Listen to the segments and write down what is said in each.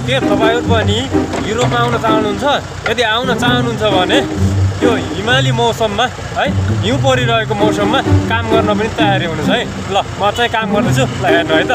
के तपाईँहरू पनि युरोपमा आउन चाहनुहुन्छ? यदि आउन चाहनुहुन्छ भने यो हिमाली मौसममा है, हिउँ परिरहेको मौसममा काम गर्न पनि तयारी हुनुहोस् है। ल म चाहिँ काम गर्दैछु, ल हेर्नु है त।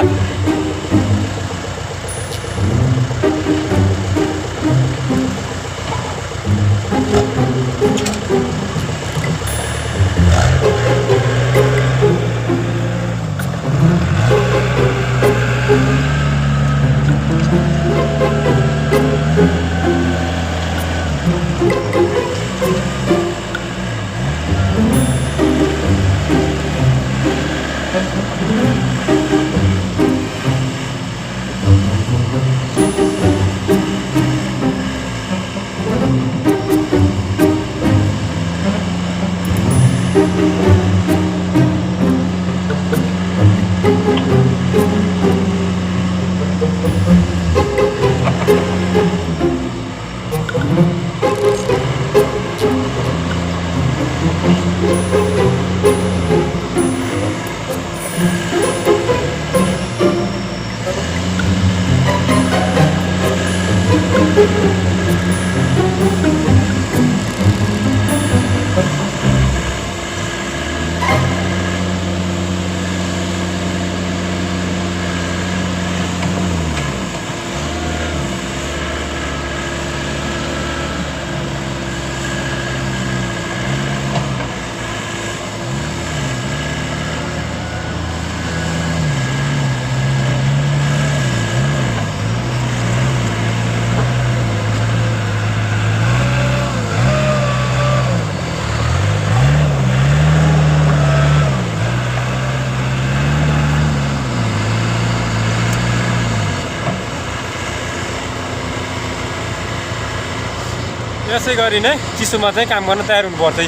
यसै गरी नै चिसोमा चाहिँ काम गर्न तयार हुनुपर्छ।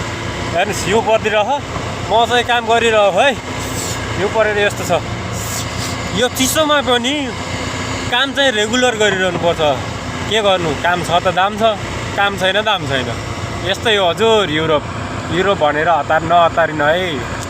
हेर्नुहोस् हिउँ परिरह, म चाहिँ काम गरिरह है। हिउँ परेर यस्तो छ। यो चिसोमा पनि काम चाहिँ रेगुलर गरिरहनुपर्छ। के गर्नु, काम छ त दाम छ, काम छैन दाम छैन। यस्तै हो हजुर युरोप। युरोप भनेर हतार नहतारिन है।